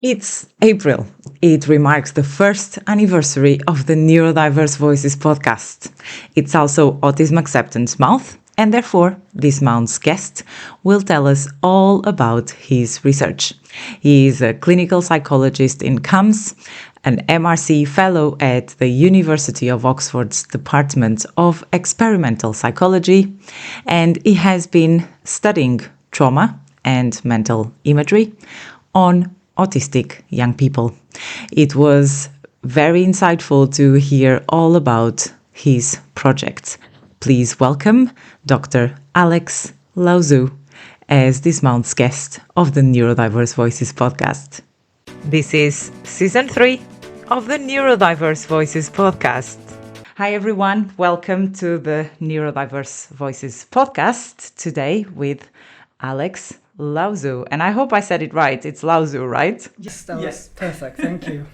It's April. It remarks the first anniversary of the Neurodiverse Voices podcast. It's also Autism Acceptance Month, and therefore, this month's guest will tell us all about his research. He is a clinical psychologist in CAMHS, an MRC Fellow at the University of Oxford's Department of Experimental Psychology, and he has been studying trauma and mental imagery on autistic young people. It was very insightful to hear all about his project. Please welcome Dr. Alex Lau-Zhu as this month's guest of the Neurodiverse Voices podcast. This is season 3 of the Neurodiverse Voices podcast. Hi everyone, welcome to the Neurodiverse Voices podcast today with Alex Lau-Zhu, and I hope I said it right. It's Lau-Zhu, right? Yes, that was perfect. Thank you.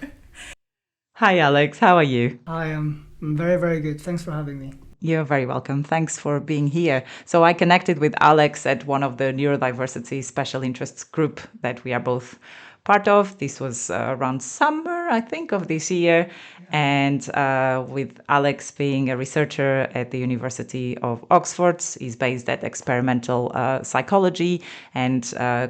Hi, Alex. How are you? I am very, very good. Thanks for having me. You're very welcome. Thanks for being here. So I connected with Alex at one of the neurodiversity special interests group that we are both part of. This was around summer, I think, of this year. And with Alex being a researcher at the University of Oxford, he's based at experimental psychology and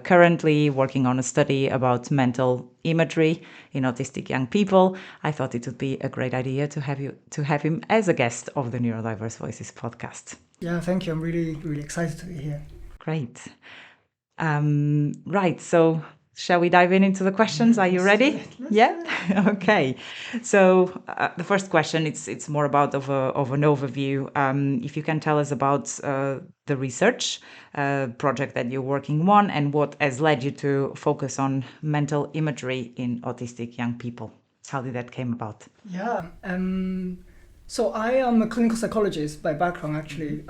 currently working on a study about mental imagery in autistic young people. I thought it would be a great idea to have him as a guest of the Neurodiverse Voices podcast. Yeah, thank you. I'm really, really excited to be here. Great. Right. So shall we dive into the questions? Are you ready? Yeah. Okay. So the first question, it's more about of an overview. If you can tell us about the research project that you're working on and what has led you to focus on mental imagery in autistic young people. How did that came about? Yeah. So I am a clinical psychologist by background, actually,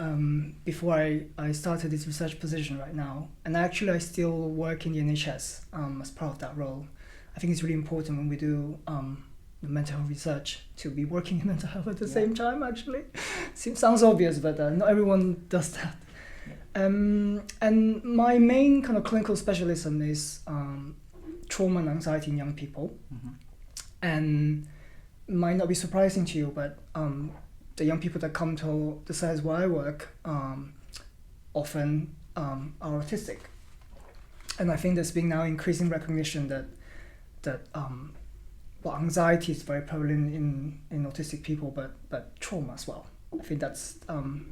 before I started this research position right now. And actually, I still work in the NHS as part of that role. I think it's really important when we do the mental health research to be working in mental health at the same time, actually. Sounds obvious, but not everyone does that. And my main kind of clinical specialism is trauma and anxiety in young people. Mm-hmm. And might not be surprising to you, but the young people that come to the sites where I work often are autistic. And I think there's been now increasing recognition that anxiety is very prevalent in autistic people, but trauma as well. I think that's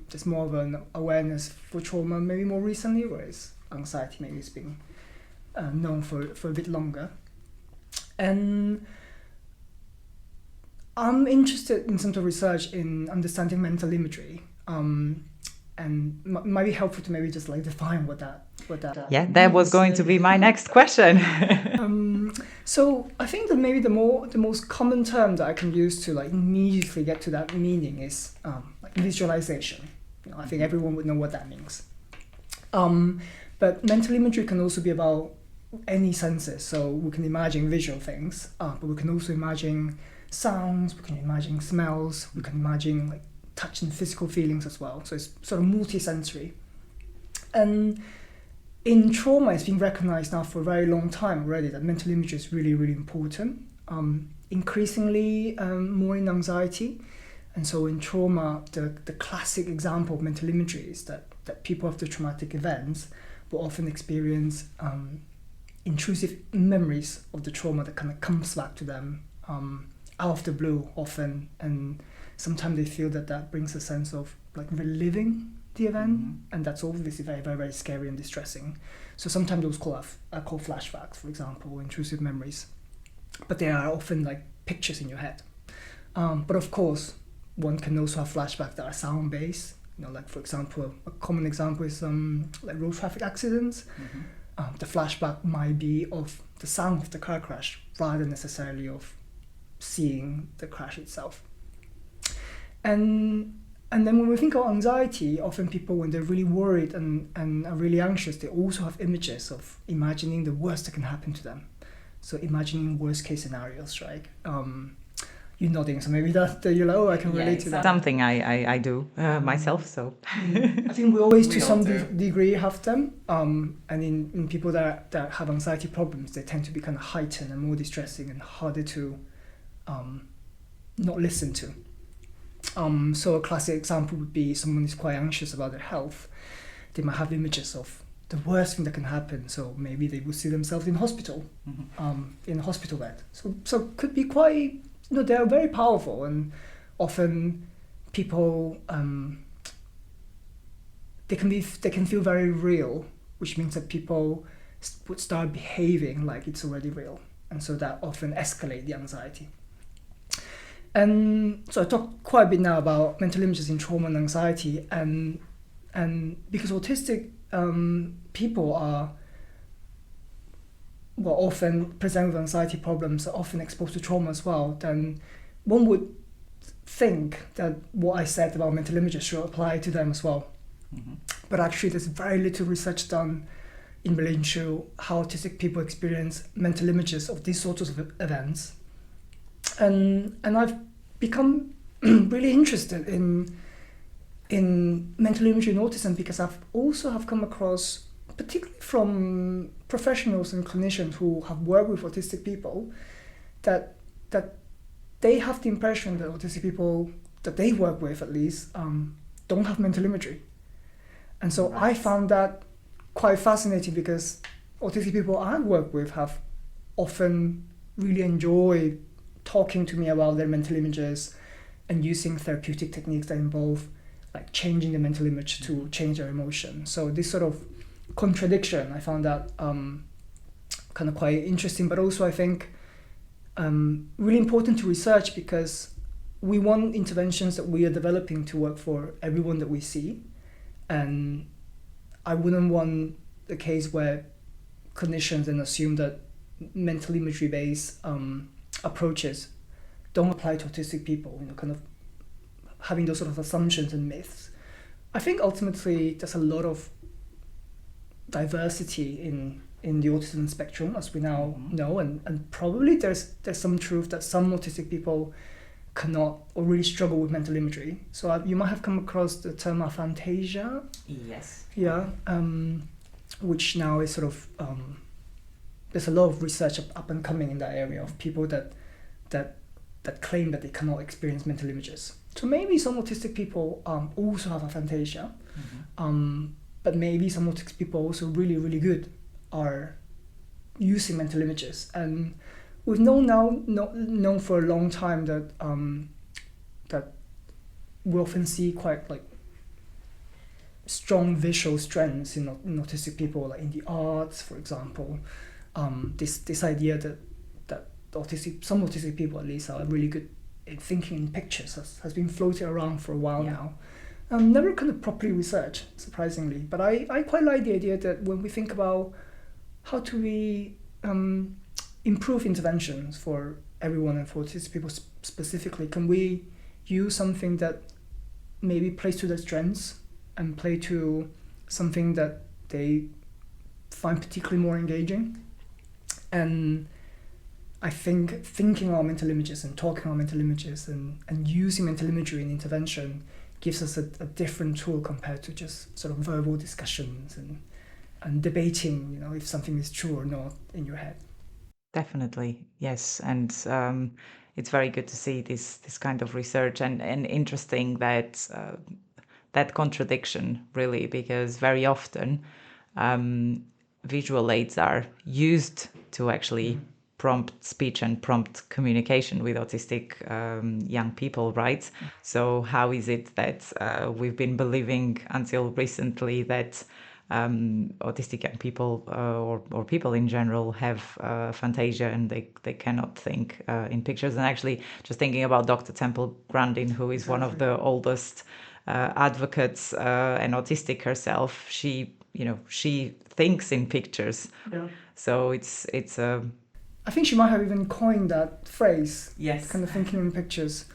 there's more of an awareness for trauma maybe more recently, whereas anxiety maybe has been known for a bit longer. And I'm interested in some sort of research in understanding mental imagery, and might be helpful to maybe just like define what that. Yeah, that was going to be my next question. So I think that maybe the most common term that I can use to like immediately get to that meaning is like visualization. I think everyone would know what that means. But mental imagery can also be about any senses. So we can imagine visual things, but we can also imagine sounds, we can imagine smells, we can imagine like touch and physical feelings as well. So it's sort of multi-sensory. And in trauma, it's been recognized now for a very long time already that mental imagery is really, really important. Increasingly more in anxiety. And so in trauma, the classic example of mental imagery is that people after traumatic events will often experience intrusive memories of the trauma that kind of comes back to them out of the blue often, and sometimes they feel that brings a sense of like reliving the event, and that's obviously very, very, very scary and distressing. So sometimes those are called flashbacks, for example, or intrusive memories, but they are often like pictures in your head. But of course, one can also have flashbacks that are sound-based. Like for example, a common example is like road traffic accidents. The flashback might be of the sound of the car crash rather than necessarily of seeing the crash itself. And then when we think of anxiety, often people, when they're really worried and are really anxious, they also have images of imagining the worst that can happen to them. So imagining worst case scenarios, right? you're nodding, so maybe that you're like, oh, I can relate to that. Something I do myself. So I think we always, to some degree, have them. And in people that have anxiety problems, they tend to be kind of heightened and more distressing and harder to not listen to. So a classic example would be someone who's quite anxious about their health. They might have images of the worst thing that can happen. So maybe they will see themselves in hospital, in a hospital bed. So could be quite, they are very powerful, and often people they can feel very real, which means that people would start behaving like it's already real, and so that often escalate the anxiety. And so I talked quite a bit now about mental images in trauma and anxiety, and because autistic people are often present with anxiety problems, are often exposed to trauma as well, then one would think that what I said about mental images should apply to them as well. But actually there's very little research done in relation to how autistic people experience mental images of these sorts of events. And I've become really interested in mental imagery in autism because I've also come across, particularly from professionals and clinicians who have worked with autistic people, that they have the impression that autistic people that they work with, at least, don't have mental imagery. And so I found that quite fascinating because autistic people I work with have often really enjoyed talking to me about their mental images and using therapeutic techniques that involve like changing the mental image to change their emotion. So this sort of contradiction, I found that kind of quite interesting, but also I think really important to research because we want interventions that we are developing to work for everyone that we see. And I wouldn't want the case where clinicians then assume that mental imagery-based approaches don't apply to autistic people, kind of having those sort of assumptions and myths. I think ultimately there's a lot of diversity in the autism spectrum, as we now know, and probably there's some truth that some autistic people cannot or really struggle with mental imagery. So you might have come across the term aphantasia. Yes. Yeah, which now is sort of there's a lot of research up and coming in that area of people that claim that they cannot experience mental images. So maybe some autistic people also have aphantasia, but maybe some autistic people also really, really good are using mental images. And we've known for a long time that that we often see quite like strong visual strengths in autistic people, like in the arts, for example. This idea that some autistic people at least are really good in thinking in pictures has been floating around for a while now. Never kind of properly researched, surprisingly, but I quite like the idea that when we think about how do we improve interventions for everyone and for autistic people specifically, can we use something that maybe plays to their strengths and play to something that they find particularly more engaging? And I think thinking about mental images and talking about mental images and using mental imagery in intervention gives us a different tool compared to just sort of verbal discussions and debating, if something is true or not in your head. Definitely, yes. And it's very good to see this kind of research and interesting that that contradiction, really, because very often visual aids are used to actually prompt speech and prompt communication with autistic young people, right? So how is it that we've been believing until recently that autistic young people or people in general have aphantasia and they cannot think in pictures? And actually just thinking about Dr. Temple Grandin, who is one of the oldest advocates and autistic herself, she thinks in pictures. Yeah. So it's I think she might have even coined that phrase. Yes. Kind of thinking in pictures.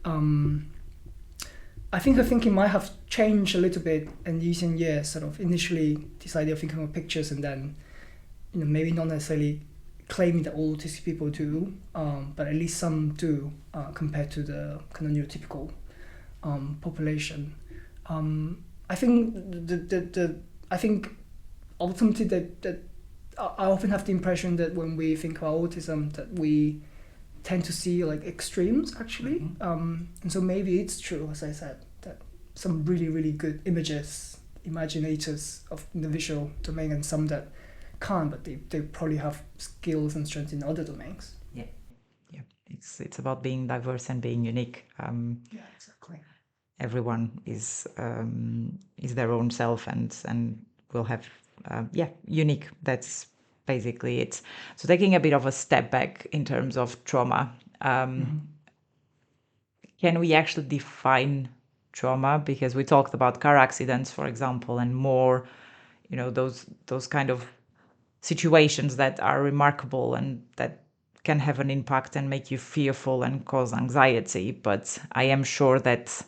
I think her thinking might have changed a little bit in recent years, sort of initially this idea of thinking of pictures and then, maybe not necessarily claiming that all autistic people do, but at least some do compared to the kind of neurotypical population. I think I think ultimately that I often have the impression that when we think about autism, that we tend to see like extremes actually, and so maybe it's true, as I said, that some really, really good imaginators of the visual domain, and some that can't, but they probably have skills and strengths in other domains. Yeah. It's about being diverse and being unique. Yeah, exactly. Everyone is their own self and will have unique. That's basically it. So taking a bit of a step back in terms of trauma, can we actually define trauma? Because we talked about car accidents, for example, and more, those kind of situations that are remarkable and that can have an impact and make you fearful and cause anxiety. But I am sure that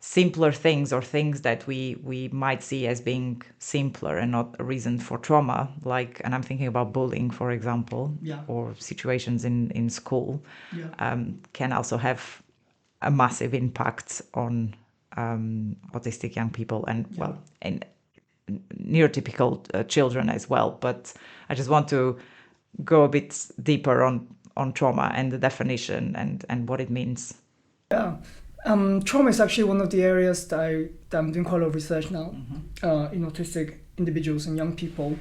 simpler things, or things that we might see as being simpler and not a reason for trauma, like, and I'm thinking about bullying, for example, or situations in school, can also have a massive impact on autistic young people and and neurotypical children as well. But I just want to go a bit deeper on trauma and the definition and what it means. Yeah. Trauma is actually one of the areas that I'm doing quite a lot of research now in autistic individuals and young people.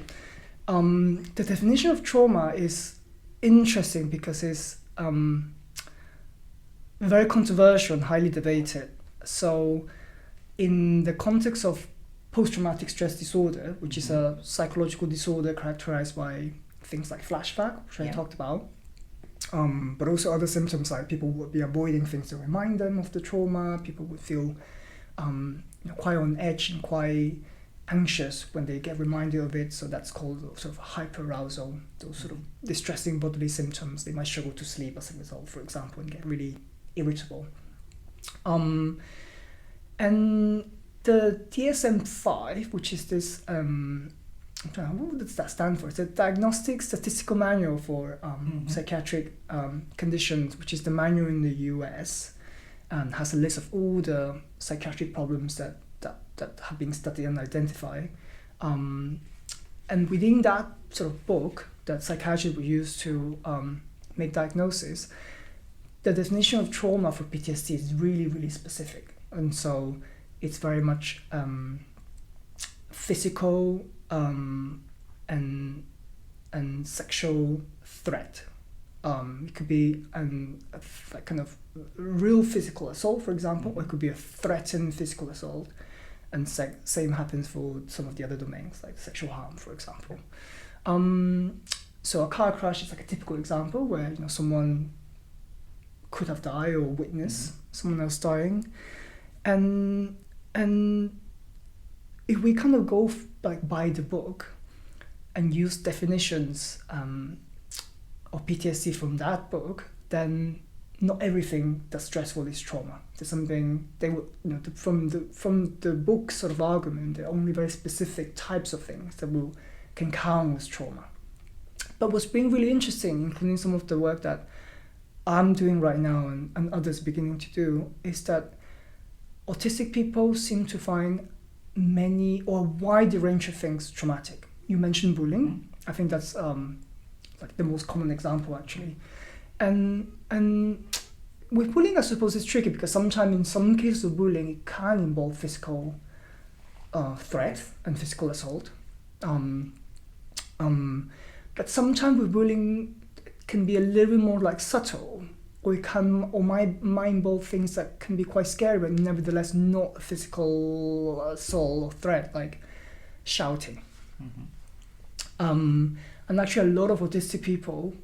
The definition of trauma is interesting because it's very controversial and highly debated. So in the context of post-traumatic stress disorder, which is a psychological disorder characterized by things like flashback, which I talked about, but also other symptoms like people would be avoiding things to remind them of the trauma. People would feel quite on edge and quite anxious when they get reminded of it. So that's called sort of hyperarousal, those sort of distressing bodily symptoms. They might struggle to sleep as a result, for example, and get really irritable. And the DSM-5, which is this, what does that stand for? It's a Diagnostic Statistical Manual for psychiatric conditions, which is the manual in the US, and has a list of all the psychiatric problems that have been studied and identified. And within that sort of book that psychiatrists would use to make diagnosis, the definition of trauma for PTSD is really, really specific. And so it's very much physical and sexual threat. It could be a kind of real physical assault, for example, or it could be a threatened physical assault. And same happens for some of the other domains, like sexual harm, for example. So a car crash is like a typical example where someone could have died or witnessed someone else dying, and if we kind of go by the book and use definitions of PTSD from that book, then not everything that's stressful is trauma. There's something they would, from the book sort of argument, there are only very specific types of things that can count as trauma. But what's been really interesting, including some of the work that I'm doing right now and others beginning to do, is that autistic people seem to find many or a wide range of things traumatic. You mentioned bullying. I think that's like the most common example, actually. And with bullying, I suppose it's tricky because sometimes in some cases of bullying, it can involve physical threat and physical assault. But sometimes with bullying, it can be a little bit more like subtle, or might involve things that can be quite scary, but nevertheless not a physical assault or threat, like shouting. And actually, a lot of autistic people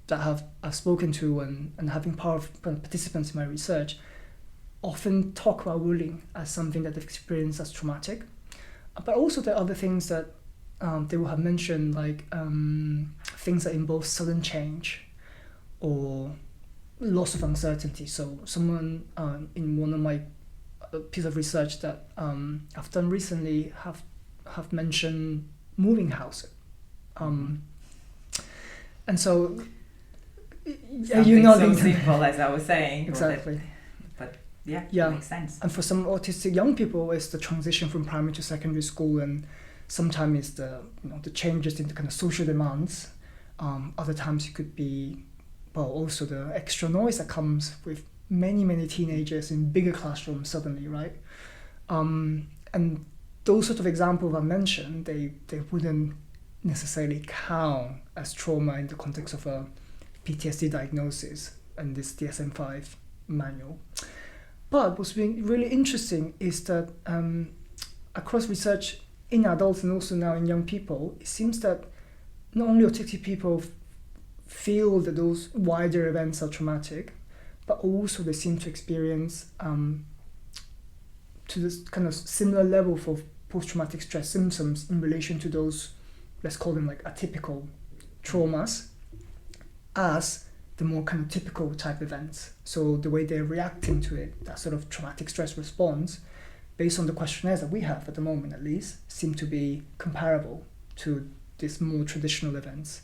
that I've spoken to and having part of participants in my research often talk about bullying as something that they've experienced as traumatic. But also there are other things that they will have mentioned, like things that involve sudden change or loss of uncertainty. So someone in one of my piece of research that I've done recently have mentioned moving house. And so, something so simple as I was saying. Exactly. But yeah, yeah, it makes sense. And for some autistic young people, it's the transition from primary to secondary school, and sometimes it's the changes in the kind of social demands. Other times it could be, also the extra noise that comes with many teenagers in bigger classrooms suddenly, right? And those sort of examples I mentioned, they wouldn't necessarily count as trauma in the context of a PTSD diagnosis and this DSM-5 manual. But what's been really interesting is that across research in adults and also now in young people, it seems that not only autistic people feel that those wider events are traumatic, but also they seem to experience to this kind of similar level for post-traumatic stress symptoms in relation to those, let's call them like atypical traumas, as the more kind of typical type events. So the way they're reacting to it, that sort of traumatic stress response, based on the questionnaires that we have at the moment at least, seem to be comparable to these more traditional events.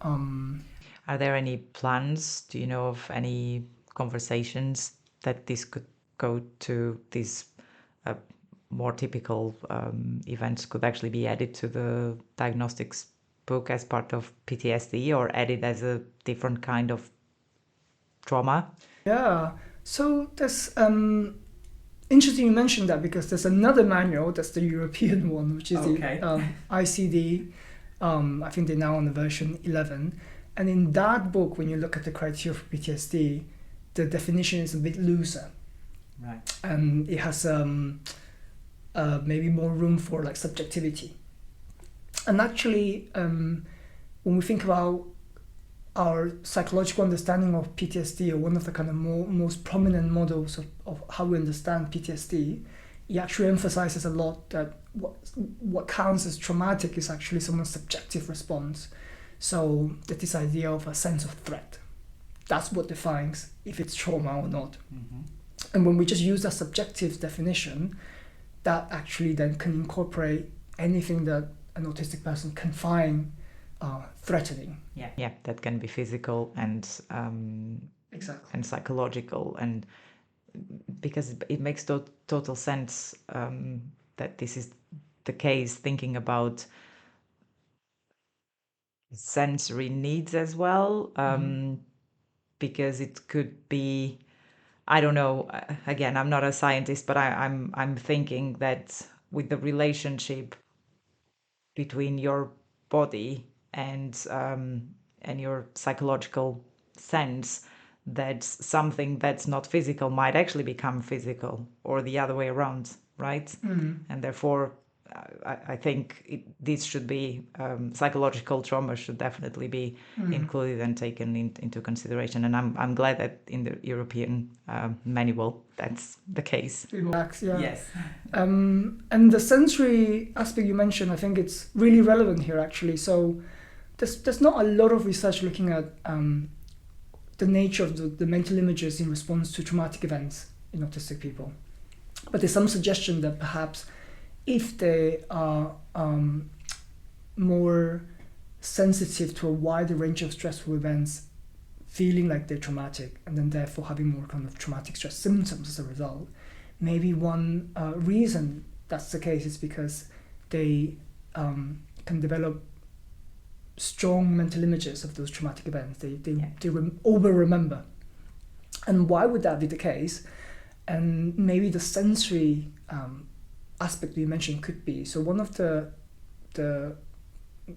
Are there any plans, do you know of any conversations that this could go to, these more typical events could actually be added to the diagnostics book as part of PTSD, or added as a different kind of trauma? Yeah, so there's interesting you mentioned that, because there's another manual, that's the European one, which is the ICD. I think they're now on the version 11. And in that book, when you look at the criteria for PTSD, the definition is a bit looser. Right. And it has maybe more room for like subjectivity. And actually, when we think about our psychological understanding of PTSD, or one of the kind of most prominent models of how we understand PTSD, it actually emphasizes a lot that what counts as traumatic is actually someone's subjective response. So that this idea of a sense of threat, that's what defines if it's trauma or not. Mm-hmm. And when we just use that subjective definition, that actually then can incorporate anything that an autistic person can find threatening. Yeah, that can be physical and Exactly. and psychological, and because it makes total sense that this is the case, thinking about sensory needs as well, because it could be, I don't know, again, I'm not a scientist, but I'm thinking that with the relationship between your body and your psychological sense, that something that's not physical might actually become physical, or the other way around, right? And therefore I think this should be, psychological trauma should definitely be included and taken into consideration. And I'm glad that in the European manual that's the case. Yeah. Yes. And the sensory aspect you mentioned, I think it's really relevant here actually. So there's not a lot of research looking at the nature of the mental images in response to traumatic events in autistic people. But there's some suggestion that perhaps if they are more sensitive to a wider range of stressful events, feeling like they're traumatic, and then therefore having more kind of traumatic stress symptoms as a result, maybe one reason that's the case is because they can develop strong mental images of those traumatic events. They over-remember. And why would that be the case? And maybe the sensory aspect you mentioned could be. So one of the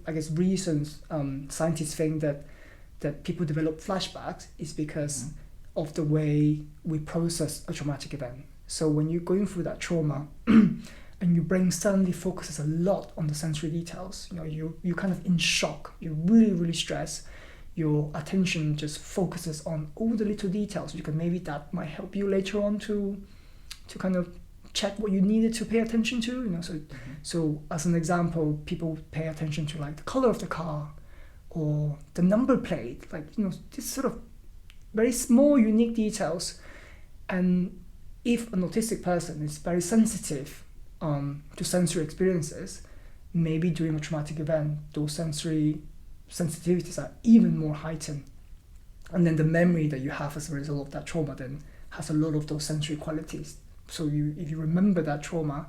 I guess reasons scientists think that people develop flashbacks is because of the way we process a traumatic event. So when you're going through that trauma and your brain suddenly focuses a lot on the sensory details, you're kind of in shock, you're really stressed, your attention just focuses on all the little details, because maybe that might help you later on to kind of check what you needed to pay attention to. So as an example, people pay attention to like the color of the car or the number plate, like this sort of very small unique details. And if an autistic person is very sensitive to sensory experiences, maybe during a traumatic event, those sensory sensitivities are even more heightened. And then the memory that you have as a result of that trauma then has a lot of those sensory qualities. So if you remember that trauma,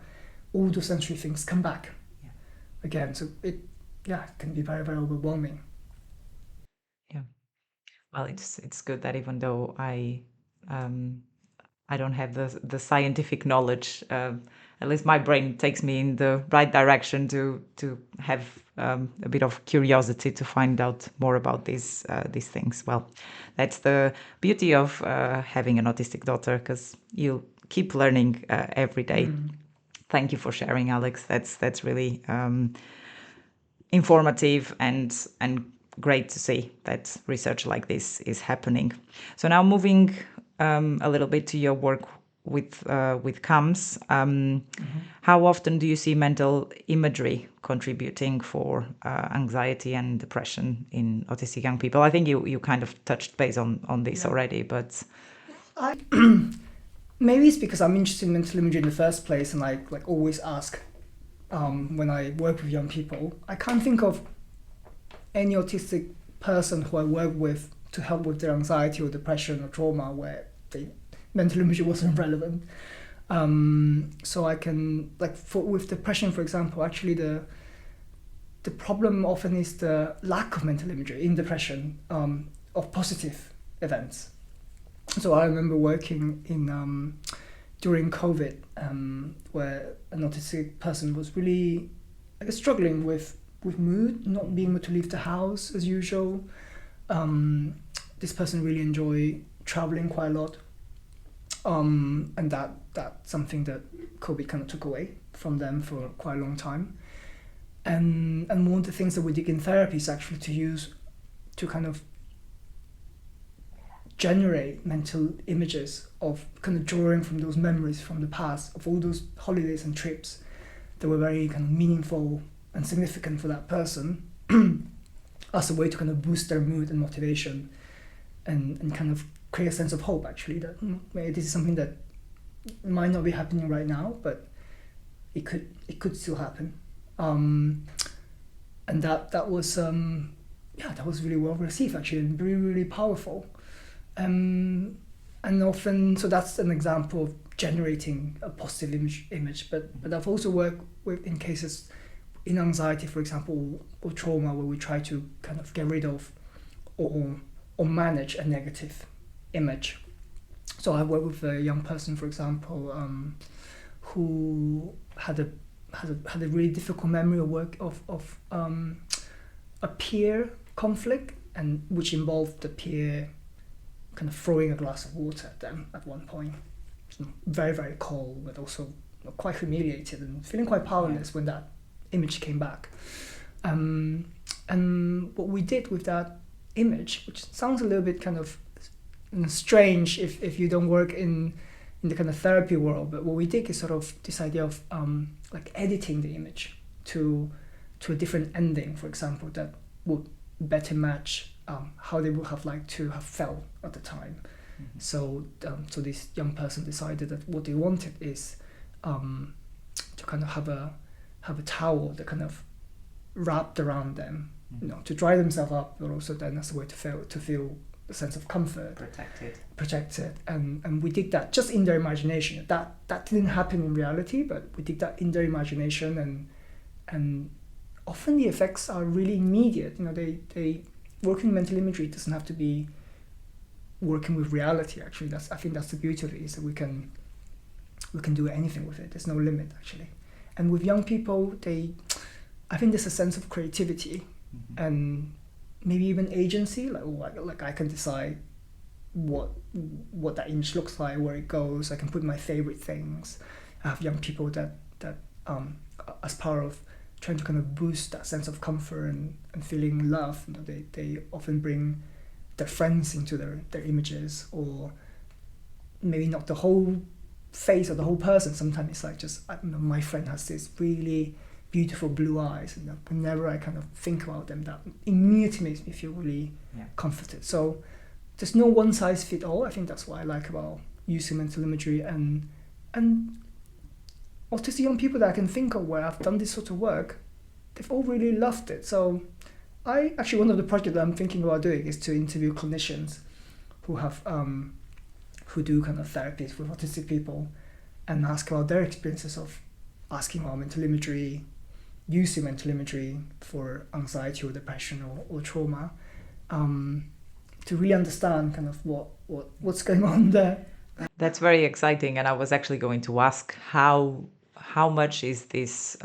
all those sensory things come back again. So it can be very, very overwhelming. Yeah. Well, it's good that even though I don't have the scientific knowledge, at least my brain takes me in the right direction to have a bit of curiosity to find out more about these things. Well, that's the beauty of having an autistic daughter, because you keep learning every day. Thank you for sharing, Alex. That's really informative and great to see that research like this is happening. So now moving a little bit to your work with CAMHS, how often do you see mental imagery contributing for anxiety and depression in autistic young people? I think you kind of touched base on this already, but maybe it's because I'm interested in mental imagery in the first place, and I always ask when I work with young people. I can't think of any autistic person who I work with to help with their anxiety or depression or trauma where mental imagery wasn't relevant. So I can, with depression, for example, actually the problem often is the lack of mental imagery in depression of positive events. So I remember working in during COVID, where an autistic person was really struggling with mood, not being able to leave the house as usual. This person really enjoyed traveling quite a lot, and that's something that COVID kind of took away from them for quite a long time. And one of the things that we did in therapy is actually to kind of generate mental images of kind of drawing from those memories from the past of all those holidays and trips that were very kind of meaningful and significant for that person, as a way to kind of boost their mood and motivation, and kind of create a sense of hope, actually, that maybe this is something that might not be happening right now, but it could still happen. And that was really well received, actually, and really, really powerful. And often, so that's an example of generating a positive image. But I've also worked with in cases in anxiety, for example, or trauma, where we try to kind of get rid of or manage a negative image. So I worked with a young person, for example, who had a really difficult memory of a peer conflict, and which involved the peer kind of throwing a glass of water at them at one point. Very, very cold, but also quite humiliated and feeling quite powerless when that image came back. And what we did with that image, which sounds a little bit kind of strange if you don't work in the kind of therapy world, but what we did is sort of this idea of editing the image to a different ending, for example, that would better match how they would have liked to have felt at the time. Mm-hmm. So this young person decided that what they wanted is to kind of have a towel that kind of wrapped around them, mm-hmm. To dry themselves up, but also then as a way to feel a sense of comfort, protected, and we did that just in their imagination. That didn't happen in reality, but we did that in their imagination, and often the effects are really immediate. They working mental imagery doesn't have to be working with reality. Actually, I think that's the beauty of it, is that we can do anything with it. There's no limit, actually. And with young people, I think there's a sense of creativity, mm-hmm. and maybe even agency. Like I can decide what that image looks like, where it goes. I can put my favorite things. I have young people that as part of trying to kind of boost that sense of comfort and feeling love, they often bring their friends into their images, or maybe not the whole face or the whole person. Sometimes it's like just, my friend has this really beautiful blue eyes, and whenever I kind of think about them, that immediately makes me feel really comforted. So there's no one size fit all. I think that's what I like about using mental imagery, and autistic young people that I can think of where I've done this sort of work, they've all really loved it. So one of the projects that I'm thinking about doing is to interview clinicians who have who do kind of therapies with autistic people and ask about their experiences of asking about mental imagery, using mental imagery for anxiety or depression or trauma, to really understand kind of what's going on there. That's very exciting, and I was actually going to ask how much is this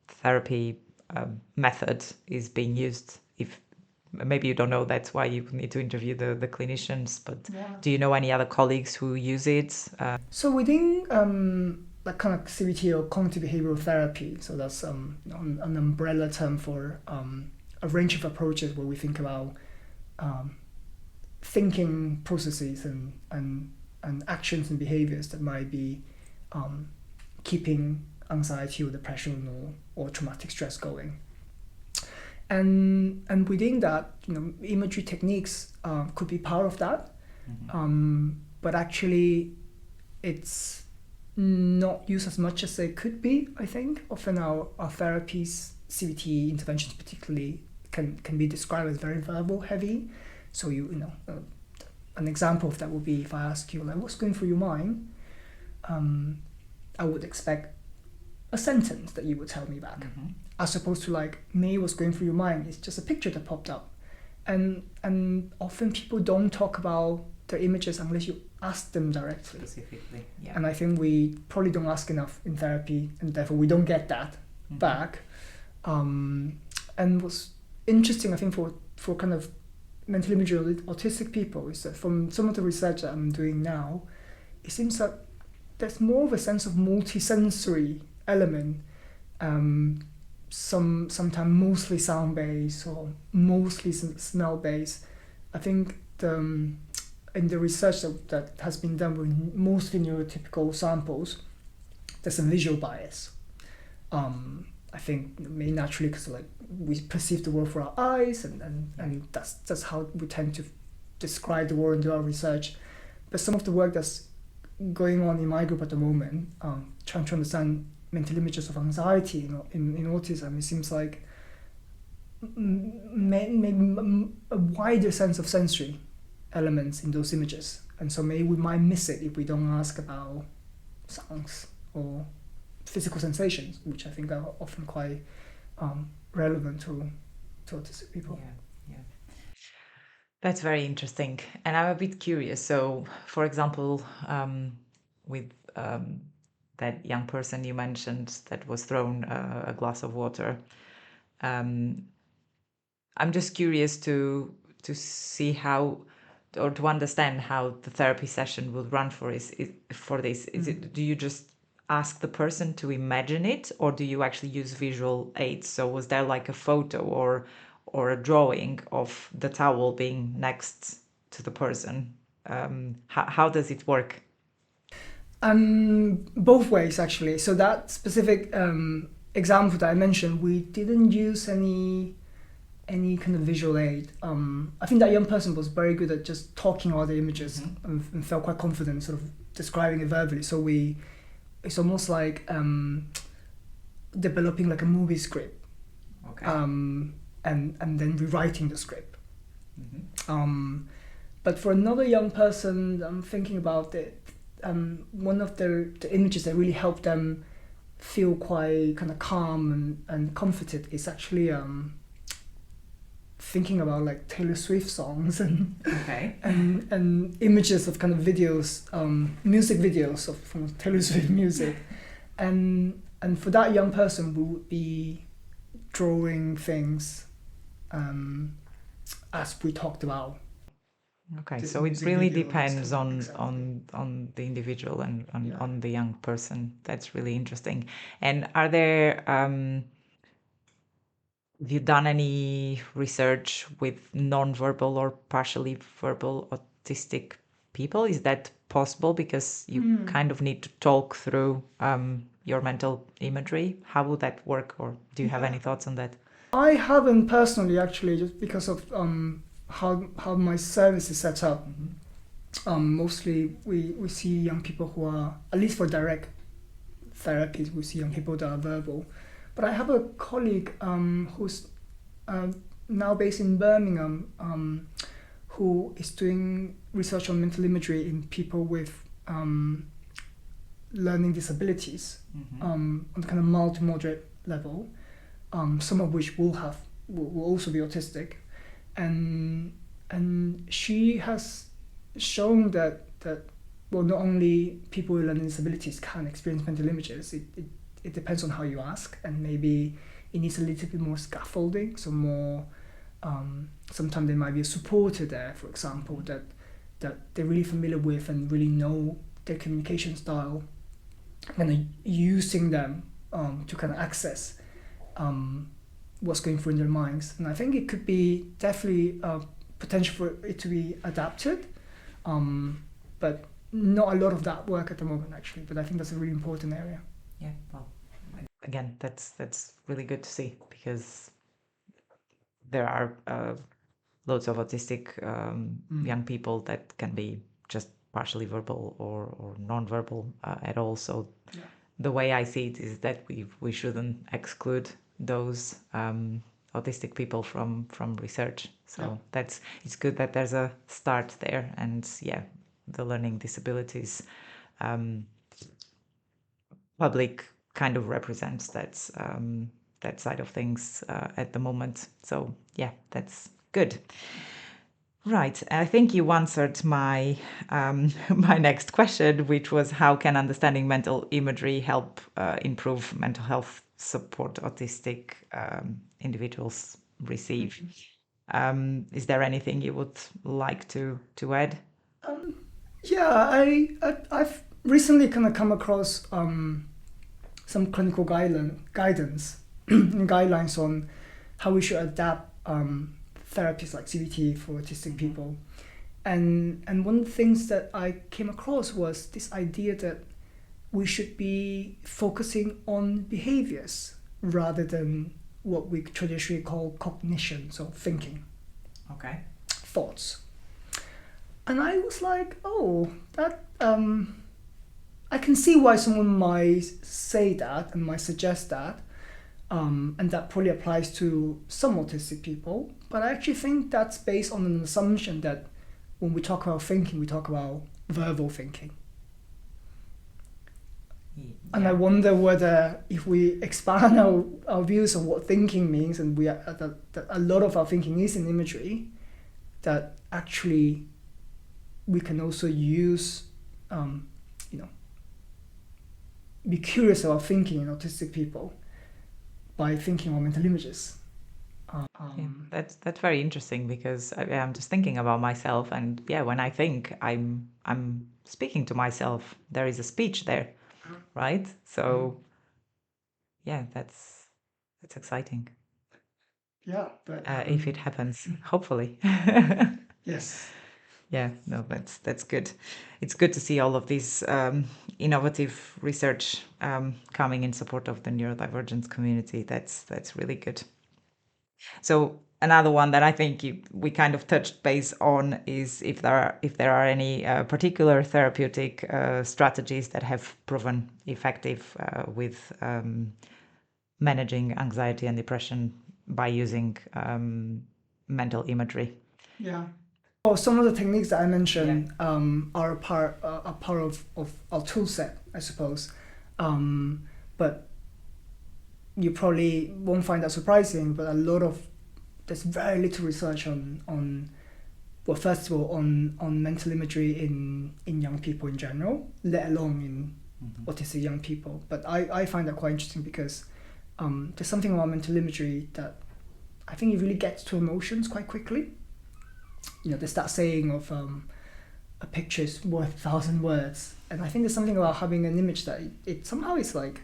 therapy method is being used. If maybe you don't know, that's why you need to interview the clinicians. But do you know any other colleagues who use it? So within like kind of CBT or cognitive behavioral therapy, so that's an umbrella term for a range of approaches where we think about thinking processes and actions and behaviors that might be keeping anxiety or depression or traumatic stress going. And within that, imagery techniques could be part of that, but actually it's not used as much as they could be, I think. Often our therapies, CBT interventions particularly, can be described as very verbal heavy. So an example of that would be if I ask you, like, what's going through your mind? I would expect a sentence that you would tell me back, as opposed to like, me, what's going through your mind is just a picture that popped up. And often people don't talk about their images unless you ask them directly. Specifically, yeah. And I think we probably don't ask enough in therapy, and therefore we don't get that back. And what's interesting, I think, for kind of mental imagery autistic people is that from some of the research that I'm doing now, it seems that there's more of a sense of multisensory element, sometimes mostly sound-based or mostly smell-based. I think in the research that has been done with mostly neurotypical samples, there's a visual bias. I think maybe naturally because like we perceive the world through our eyes, and that's how we tend to describe the world and do our research. But some of the work that's going on in my group at the moment, trying to understand mental images of anxiety in autism, it seems like maybe a wider sense of sensory elements in those images, and so maybe we might miss it if we don't ask about sounds or physical sensations, which I think are often quite relevant to autistic people. Yeah. That's very interesting, and I'm a bit curious. So, for example, with that young person you mentioned that was thrown a glass of water, I'm just curious to see how, or to understand how the therapy session will run for this. Is it? Do you just ask the person to imagine it, or do you actually use visual aids? So was there like a photo or a drawing of the towel being next to the person? How does it work? Both ways, actually. So that specific example that I mentioned, we didn't use any kind of visual aid. I think that young person was very good at just talking about the images and felt quite confident sort of describing it verbally. So it's almost like developing like a movie script, and then rewriting the script. But for another young person, I'm thinking about it. One of the images that really helped them feel quite kind of calm and comforted is actually thinking about like Taylor Swift songs and images of kind of videos, music videos from Taylor Swift music, and for that young person we would be drawing things as we talked about. Okay, so it really depends on the individual and on the young person. That's really interesting. And are there have you done any research with non-verbal or partially verbal autistic people? Is that possible? Because you kind of need to talk through your mental imagery. How would that work? Or do you have any thoughts on that? I haven't personally, actually, just because of how my service is set up. Mostly we see young people who are, at least for direct therapies, we see young people that are verbal. But I have a colleague who's now based in Birmingham, who is doing research on mental imagery in people with learning disabilities, on the kind of mild to moderate level, some of which will also be autistic, and she has shown that well, not only people with learning disabilities can experience mental images. It depends on how you ask, and maybe it needs a little bit more scaffolding, so more. Sometimes there might be a supporter there, for example, that they're really familiar with and really know their communication style, and using them to kind of access what's going through in their minds. And I think it could be definitely potential for it to be adapted, but not a lot of that work at the moment, actually. But I think that's a really important area. Yeah, well, again, that's really good to see, because there are loads of autistic young people that can be just partially verbal or non-verbal at all. So the way I see it is that we shouldn't exclude those autistic people from research. So it's good that there's a start there, and the learning disabilities public kind of represents that side of things at the moment. So that's good. Right, I think you answered my my next question, which was how can understanding mental imagery help improve mental health support autistic individuals receive. Is there anything you would like to add? I've recently kind of come across some clinical guidance guidelines on how we should adapt therapies like CBT for autistic people. And one of the things that I came across was this idea that we should be focusing on behaviors rather than what we traditionally call cognition, so thinking. Okay. Thoughts. And I was like, that I can see why someone might say that and might suggest that. And that probably applies to some autistic people, but I actually think that's based on an assumption that when we talk about thinking, we talk about verbal thinking. Yeah. And I wonder whether if we expand our views on what thinking means, and that a lot of our thinking is in imagery, that actually we can also use, be curious about thinking in autistic people by thinking of mental images. That's very interesting, because I'm just thinking about myself, and when I think, I'm speaking to myself. There is a speech there, right? So that's exciting. Yeah, but if it happens, hopefully. Yes. Yeah, no, that's good. It's good to see all of this innovative research coming in support of the neurodivergence community. That's really good. So another one that I think we kind of touched base on is if there are any particular therapeutic strategies that have proven effective with managing anxiety and depression by using mental imagery. Yeah. Well, some of the techniques that I mentioned are a part of our tool set, I suppose. But you probably won't find that surprising, but there's very little research on first of all, on mental imagery in young people in general, let alone in autistic young people. But I find that quite interesting, because there's something about mental imagery that I think it really gets to emotions quite quickly. There's that saying of a picture is worth 1,000 words, and I think there's something about having an image that it somehow is like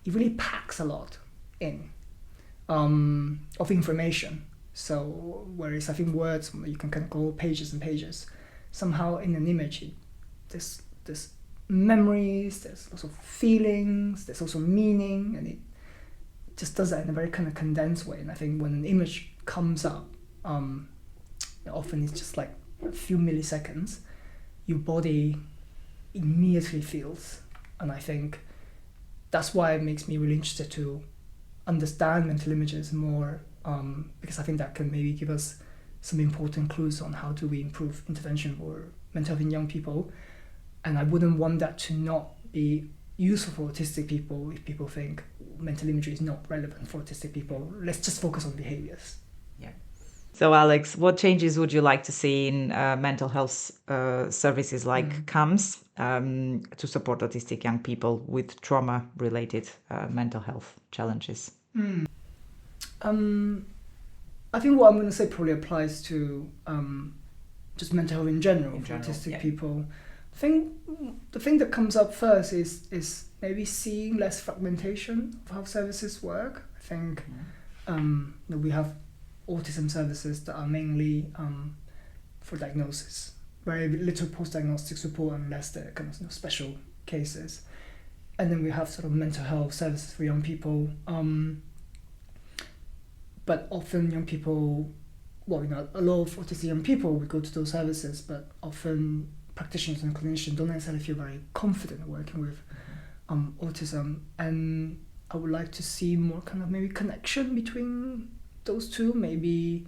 it really packs a lot in of information. So whereas I think words, you can kind of go pages and pages, somehow in an image there's memories, there's also feelings, there's also meaning, and it just does that in a very kind of condensed way. And I think when an image comes up, often it's just like a few milliseconds, your body immediately feels. And I think that's why it makes me really interested to understand mental images more because I think that can maybe give us some important clues on how do we improve intervention for mental health in young people. And I wouldn't want that to not be useful for autistic people if people think mental imagery is not relevant for autistic people. Let's just focus on behaviors. Yeah. So, Alex, what changes would you like to see in mental health services like CAMHS to support autistic young people with trauma-related mental health challenges? I think what I'm going to say probably applies to just mental health in general for autistic people. The thing that comes up first is maybe seeing less fragmentation of how services work. I think we have autism services that are mainly for diagnosis, very little post-diagnostic support unless they're kind of special cases. And then we have sort of mental health services for young people. But often young people, a lot of autistic young people would go to those services, but often practitioners and clinicians don't necessarily feel very confident working with autism. And I would like to see more kind of maybe connection between those two, maybe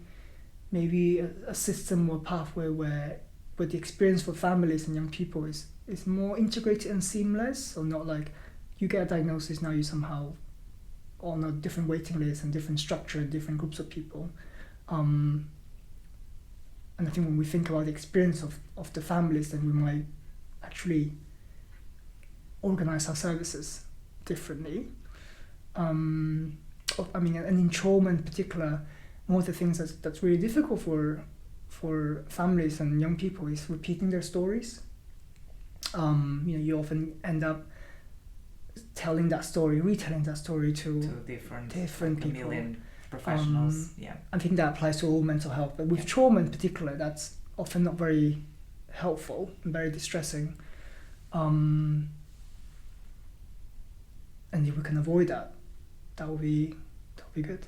a system or pathway where the experience for families and young people is more integrated and seamless. So not like you get a diagnosis, now you somehow on a different waiting list and different structure, different groups of people. And I think when we think about the experience of the families, then we might actually organize our services differently. And in trauma in particular, one of the things that's really difficult for families and young people is repeating their stories. You often end up retelling that story to different people. Million professionals. I think that applies to all mental health, but with trauma in particular, that's often not very helpful and very distressing. And if we can avoid that, that would be good.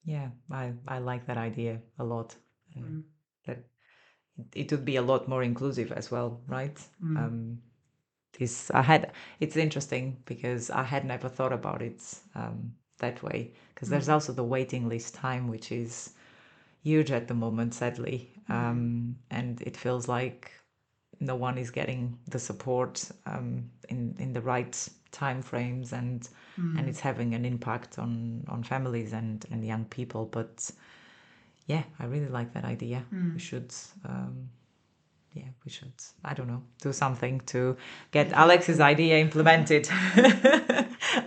Yeah, I like that idea a lot. That it would be a lot more inclusive as well, right? It's interesting because I had never thought about it that way, because there's also the waiting list time, which is huge at the moment, sadly, and it feels like no one is getting the support in the right time frames, and it's having an impact on families and young people. But yeah, I really like that idea. We should I don't know, do something to get Alex's idea implemented.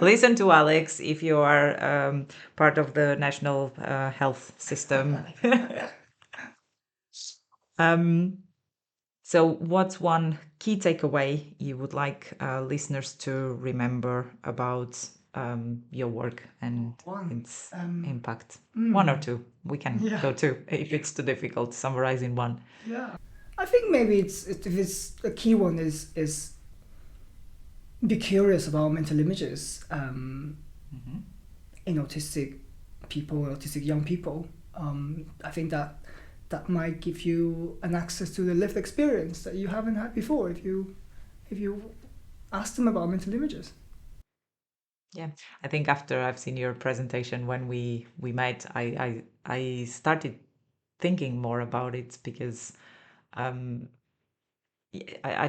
Listen to Alex if you are part of the national health system. So what's one key takeaway you would like listeners to remember about your work and its impact? One or two. We can go two if it's too difficult to summarize in one. Yeah. I think maybe it's a key one is be curious about mental images in autistic people, autistic young people. I think that might give you an access to the lived experience that you haven't had before if you ask them about mental images. Yeah, I think after I've seen your presentation when we met, I started thinking more about it, because I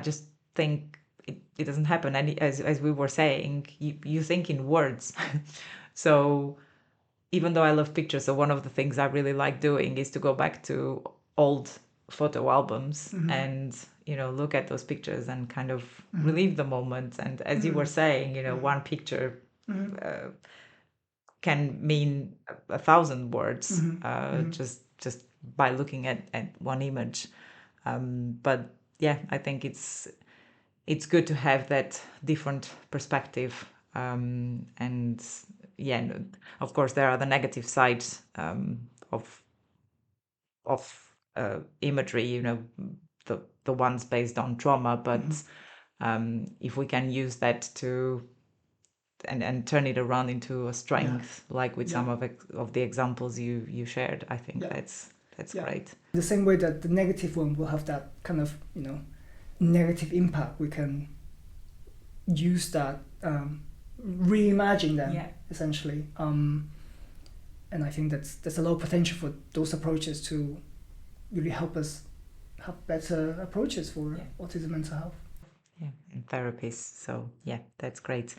just think it doesn't happen. And as we were saying, you think in words. So even though I love pictures, so one of the things I really like doing is to go back to old photo albums and, look at those pictures and kind of relive the moment. And as you were saying, one picture can mean 1,000 words just by looking at one image. But yeah, I think it's good to have that different perspective. And yeah, of course there are the negative sides of imagery, the ones based on trauma. But if we can use that to and turn it around into a strength, like with some of the examples you shared, I think that's great. The same way that the negative one will have that kind of negative impact, we can use that, reimagine them essentially. I think there's a lot of potential for those approaches to really help us have better approaches for autism mental health. Yeah, in therapies. So yeah, that's great.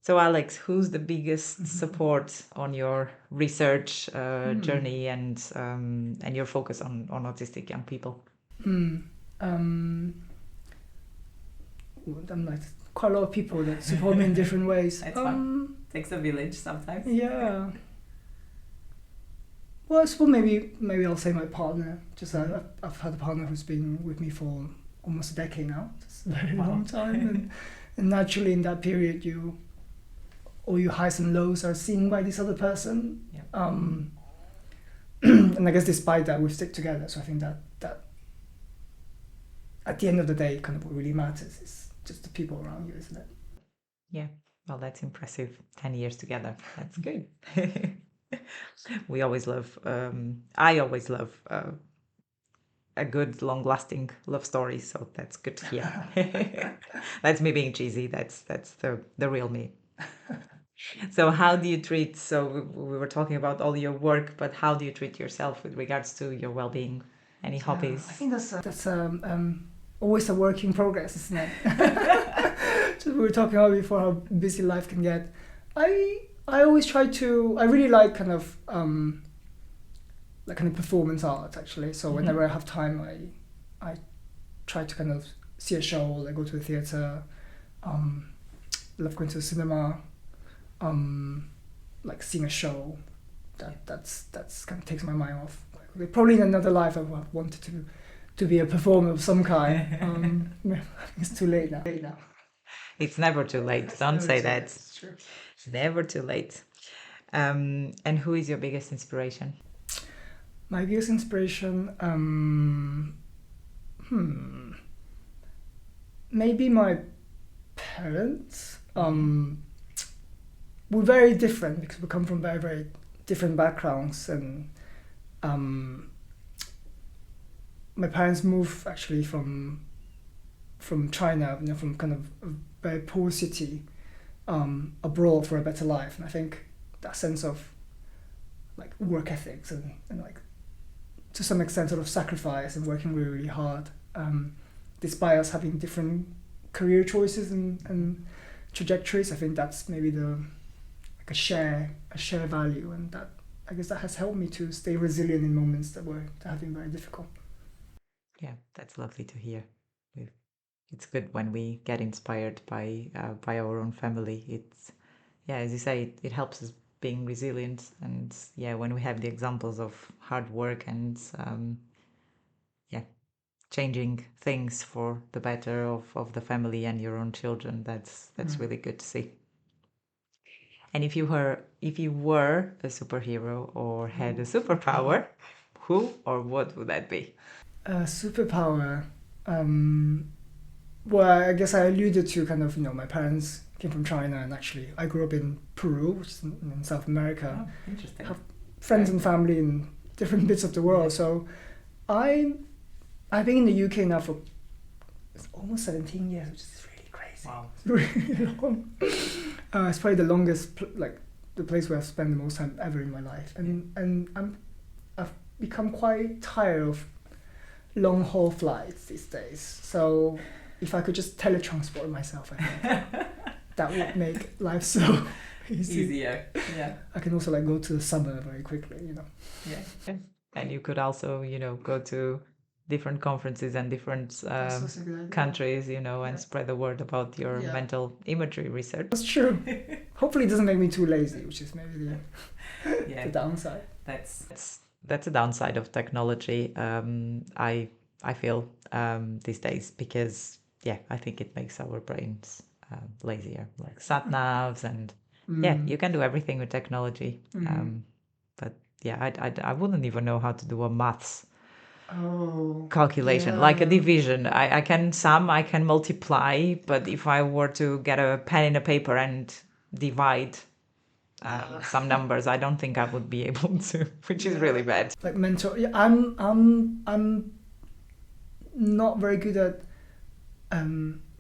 So Alex, who's the biggest support on your research journey and your focus on autistic young people? I'm like quite a lot of people that support me in different ways. That's fun. Takes a village sometimes. Yeah. Well, I suppose maybe I'll say my partner. Just I've had a partner who's been with me for almost a decade now. It's a very long time, and naturally in that period, all your highs and lows are seen by this other person. Yeah. And I guess despite that, we've stuck together. So I think that at the end of the day, kind of what really matters is just the people around you, isn't it? Yeah. Well, that's impressive. 10 years together. That's good. We always love, I always love a good, long-lasting love story. So that's good to hear. That's me being cheesy. That's the real me. So how do you treat, so we were talking about all your work, but how do you treat yourself with regards to your well-being? Any hobbies? I think that's always a work in progress, isn't it? So we were talking about before how busy life can get. I always try to, I really like kind of performance art actually. So whenever I have time, I try to kind of see a show, like go to the theatre, love going to the cinema, like seeing a show. That's kind of takes my mind off. Like, probably in another life I wanted to be a performer of some kind. It's too late now. It's never too late. Don't say that. It's true. It's never too late. And who is your biggest inspiration? My biggest inspiration, maybe my parents. We're very different because we come from very, very different backgrounds, and my parents moved actually from China, from kind of a very poor city, abroad for a better life. And I think that sense of like work ethics and like to some extent sort of sacrifice and working really, really hard, despite us having different career choices and trajectories. I think that's maybe a share value, and that I guess that has helped me to stay resilient in moments that have been very difficult. Yeah, that's lovely to hear. It's good when we get inspired by our own family. It's, yeah, as you say, it helps us being resilient, and when we have the examples of hard work and changing things for the better of the family and your own children, that's really good to see. And if you were a superhero or had a superpower, who or what would that be? A superpower. Well, I guess I alluded to kind of, my parents came from China, and actually I grew up in Peru, which is in South America. Oh, interesting. Have friends and family in different bits of the world. So I've been in the UK now for almost 17 years, which is really crazy. Wow. It's really long. It's probably the longest, the place where I've spent the most time ever in my life. And I've become quite tired of long haul flights these days. So if I could just teletransport myself, I think that would make life so easier. Yeah. I can also go to the summer very quickly, Yeah. And you could also, go to different conferences and different countries, and spread the word about your mental imagery research. That's true. Hopefully it doesn't make me too lazy, which is maybe the downside. That's a downside of technology. I feel these days, because I think it makes our brains lazier, like sat navs, and you can do everything with technology. But I wouldn't even know how to do a maths calculation, like a division. I can sum, I can multiply, but if I were to get a pen and a paper and divide some numbers, I don't think I would be able to, which is really bad. Like mental, I'm not very good at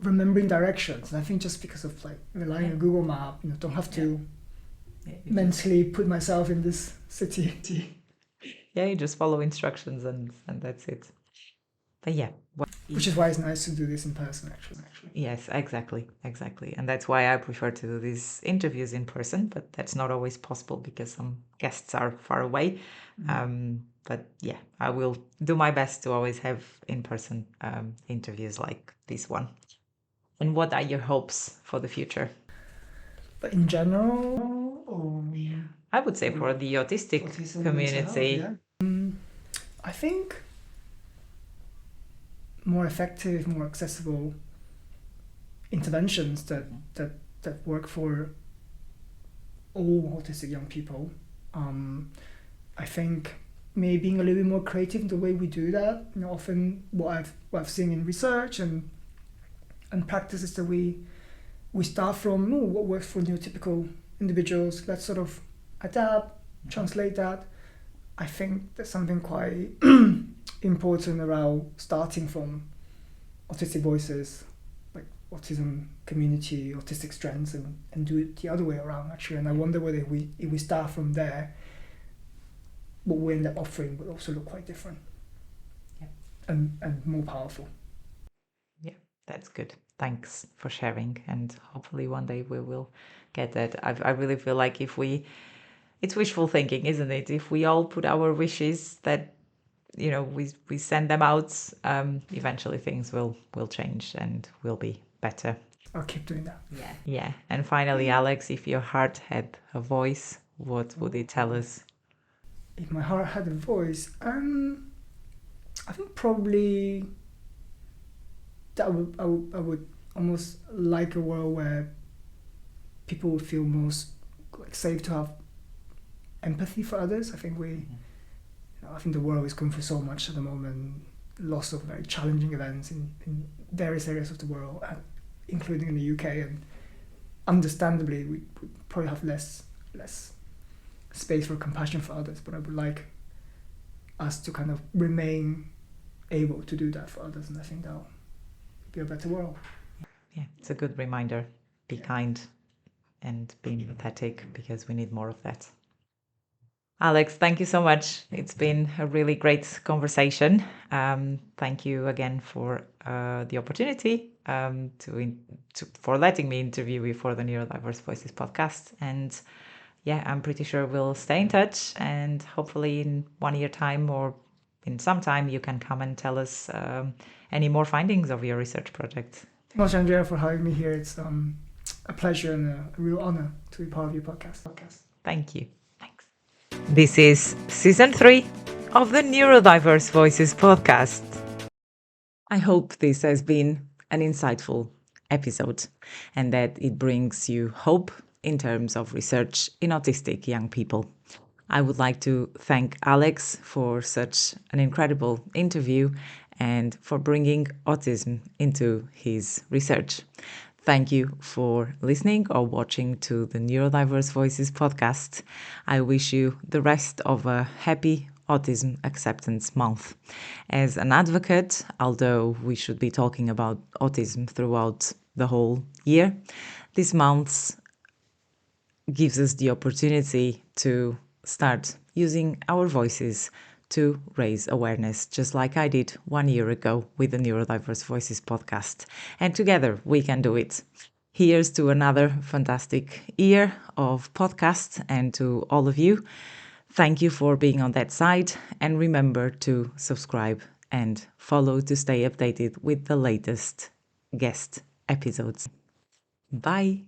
remembering directions, and I think just because of relying on Google Map, don't have to mentally put myself in this city. Yeah, you just follow instructions and that's it. But yeah. Which is why it's nice to do this in person, actually. Yes, exactly. And that's why I prefer to do these interviews in person, but that's not always possible because some guests are far away. But yeah, I will do my best to always have in-person interviews like this one. And what are your hopes for the future? But in general, I would say for the autistic community. I think more effective, more accessible interventions that work for all autistic young people. I think maybe being a little bit more creative in the way we do that. Often what I've seen in research and practice is that we start from what works for neurotypical individuals. Let's sort of adapt, translate that. I think there's something quite important around starting from autistic voices, like autism community, autistic strengths, and do it the other way around, actually. And I wonder whether if we start from there, what we end up offering would also look quite different. Yeah. And more powerful. Yeah, that's good. Thanks for sharing, and hopefully one day we will get that. I really feel like it's wishful thinking, isn't it? If we all put our wishes that we send them out, eventually things will change and will be better. I'll keep doing that. Yeah. And finally, Alex, if your heart had a voice, what would it tell us? If my heart had a voice, I think probably that I would almost like a world where people would feel most safe to have empathy for others. I think I think the world is going through so much at the moment, lots of very challenging events in various areas of the world, including in the UK, and understandably we probably have less space for compassion for others, but I would like us to kind of remain able to do that for others, and I think that'll be a better world. Yeah, it's a good reminder. Be kind and be empathetic, because we need more of that. Alex, thank you so much. It's been a really great conversation. Thank you again for the opportunity for letting me interview you for the Neurodiverse Voices podcast. And yeah, I'm pretty sure we'll stay in touch, and hopefully in 1 year time or in some time you can come and tell us any more findings of your research project. Thank you much, Andrea, for having me here. It's a pleasure and a real honor to be part of your podcast. Thank you. Thanks. This is season 3 of the Neurodiverse Voices podcast. I hope this has been an insightful episode and that it brings you hope in terms of research in autistic young people. I would like to thank Alex for such an incredible interview and for bringing autism into his research. Thank you for listening or watching to the Neurodiverse Voices podcast. I wish you the rest of a happy Autism Acceptance Month. As an advocate, although we should be talking about autism throughout the whole year, this month gives us the opportunity to start using our voices to raise awareness, just like I did 1 year ago with the Neurodiverse Voices podcast. And together we can do it. Here's to another fantastic year of podcasts, and to all of you, thank you for being on that side, and remember to subscribe and follow to stay updated with the latest guest episodes. Bye.